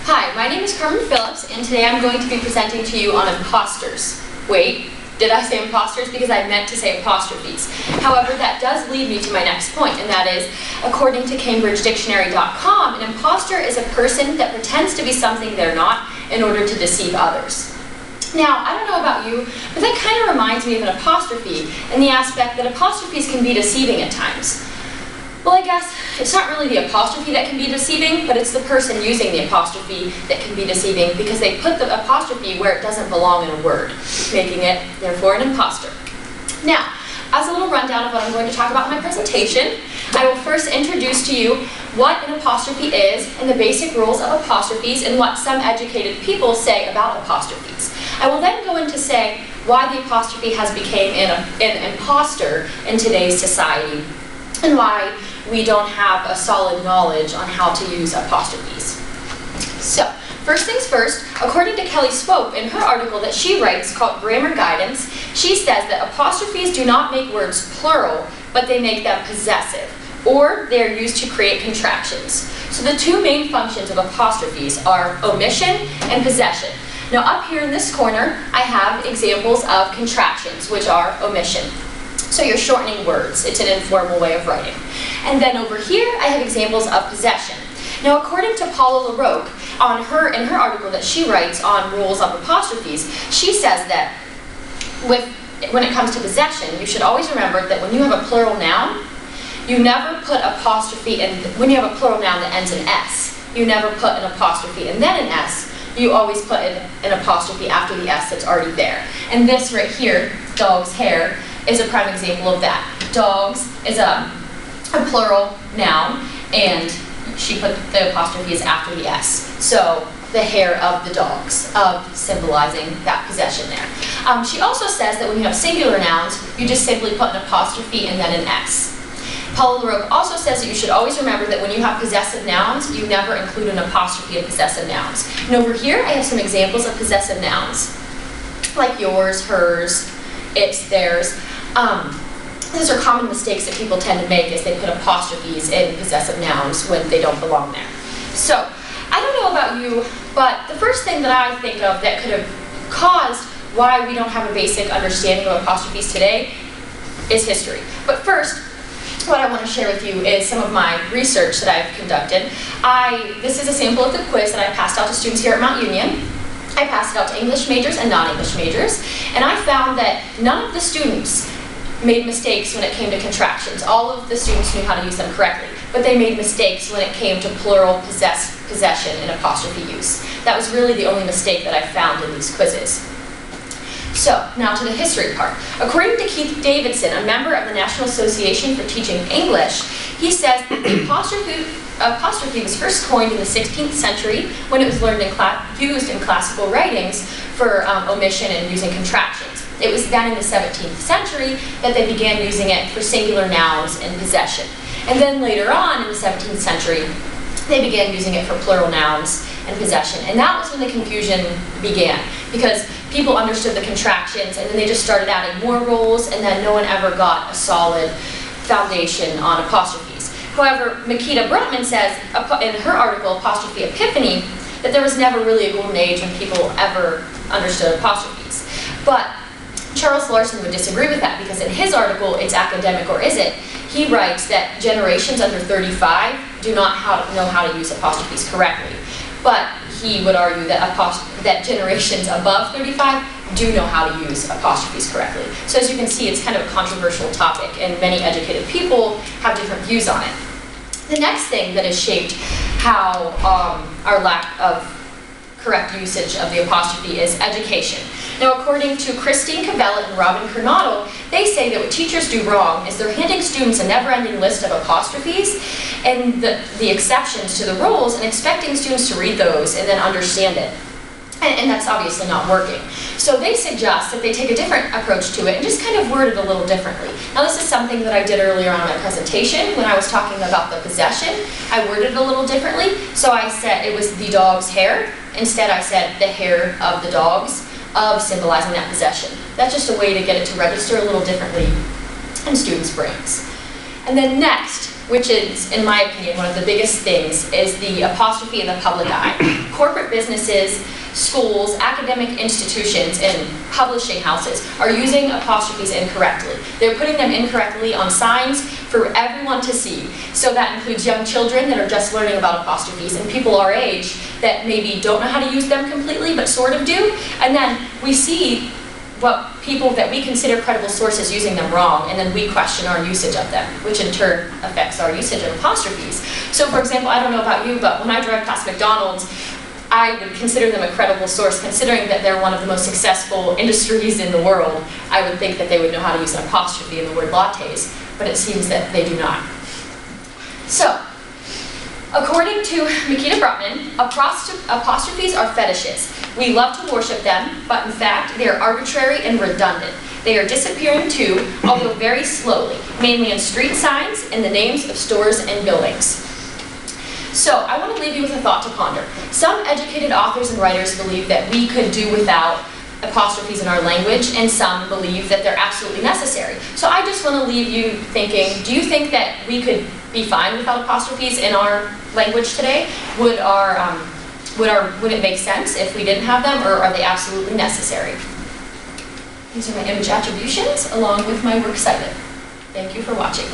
Hi, my name is Carmen Phillips, and today I'm going to be presenting to you on imposters. Wait, did I say imposters? Because I meant to say apostrophes. However, that does lead me to my next point, and that is, according to CambridgeDictionary.com, an imposter is a person that pretends to be something they're not in order to deceive others. Now, I don't know about you, but that kind of reminds me of an apostrophe in the aspect that apostrophes can be deceiving at times. Well, I guess it's not really the apostrophe that can be deceiving, but it's the person using the apostrophe that can be deceiving because they put the apostrophe where it doesn't belong in a word, making it, therefore, an imposter. Now, as a little rundown of what I'm going to talk about in my presentation, I will first introduce to you what an apostrophe is and the basic rules of apostrophes and what some educated people say about apostrophes. I will then go into say why the apostrophe has become an imposter in today's society and why we don't have a solid knowledge on how to use apostrophes. So, first things first, according to Kelly Swope in her article that she writes called Grammar Guidance, she says that apostrophes do not make words plural, but they make them possessive, or they are used to create contractions. So the two main functions of apostrophes are omission and possession. Now up here in this corner, I have examples of contractions, which are omission. So you're shortening words. It's an informal way of writing. And then over here, I have examples of possession. Now, according to Paula LaRoque, in her article that she writes on rules of apostrophes, she says that when it comes to possession, you should always remember that when you have a plural noun, you never put apostrophe in, when you have a plural noun that ends in S, you never put an apostrophe and then an S. You always put an apostrophe after the S that's already there. And this right here, dog's hair, is a prime example of that. Dogs is a plural noun, and she put the apostrophe is after the S. So the hair of the dogs, symbolizing that possession there. She also says that when you have singular nouns, you just simply put an apostrophe and then an S. Paula LaRoque also says that you should always remember that when you have possessive nouns, you never include an apostrophe in possessive nouns. And over here, I have some examples of possessive nouns, like yours, hers, it's, theirs. Those are common mistakes that people tend to make as they put apostrophes in possessive nouns when they don't belong there. So, I don't know about you, but the first thing that I think of that could have caused why we don't have a basic understanding of apostrophes today is history. But first, what I want to share with you is some of my research that I've conducted. This is a sample of the quiz that I passed out to students here at Mount Union. I passed it out to English majors and non-English majors, and I found that none of the students made mistakes when it came to contractions. All of the students knew how to use them correctly, but they made mistakes when it came to plural possession and apostrophe use. That was really the only mistake that I found in these quizzes. So, now to the history part. According to Keith Davidson, a member of the National Association for Teaching English, he says that the apostrophe was first coined in the 16th century when it was used in classical writings for omission and using contractions. It was then in the 17th century that they began using it for singular nouns and possession. And then later on in the 17th century, they began using it for plural nouns and possession. And that was when the confusion began, because people understood the contractions and then they just started adding more rules, and then no one ever got a solid foundation on apostrophes. However, Makita Brutman says in her article, Apostrophe Epiphany, that there was never really a golden age when people ever understood apostrophes. But Charles Larson would disagree with that, because in his article, It's Academic or Is It?, he writes that generations under 35 do not know how to use apostrophes correctly. But he would argue that generations above 35 do know how to use apostrophes correctly. So as you can see, it's kind of a controversial topic, and many educated people have different views on it. The next thing that has shaped how our lack of correct usage of the apostrophe is education. Now, according to Christine Cavella and Robin Kernodle, they say that what teachers do wrong is they're handing students a never-ending list of apostrophes and the exceptions to the rules and expecting students to read those and then understand it. And that's obviously not working. So they suggest that they take a different approach to it and just kind of word it a little differently. Now, this is something that I did earlier on in my presentation when I was talking about the possession. I worded it a little differently. So I said it was the dog's hair. Instead, I said the hair of the dogs, of symbolizing that possession. That's just a way to get it to register a little differently in students' brains. And then next, which is, in my opinion, one of the biggest things, is the apostrophe in the public eye. Corporate businesses, schools, academic institutions, and publishing houses are using apostrophes incorrectly. They're putting them incorrectly on signs for everyone to see. So that includes young children that are just learning about apostrophes, and people our age that maybe don't know how to use them completely, but sort of do. And then we see what people that we consider credible sources using them wrong, and then we question our usage of them, which in turn affects our usage of apostrophes. So for example, I don't know about you, but when I drive past McDonald's, I would consider them a credible source, considering that they're one of the most successful industries in the world. I would think that they would know how to use an apostrophe in the word lattes, but it seems that they do not. So, according to Makita Brutman, apostrophes are fetishes. We love to worship them, but in fact, they are arbitrary and redundant. They are disappearing too, although very slowly, mainly in street signs and the names of stores and buildings. So, I want to leave you with a thought to ponder. Some educated authors and writers believe that we could do without apostrophes in our language, and some believe that they're absolutely necessary. So I just want to leave you thinking, do you think that we could be fine without apostrophes in our language today? Would it make sense if we didn't have them, or are they absolutely necessary? These are my image attributions along with my works cited. Thank you for watching.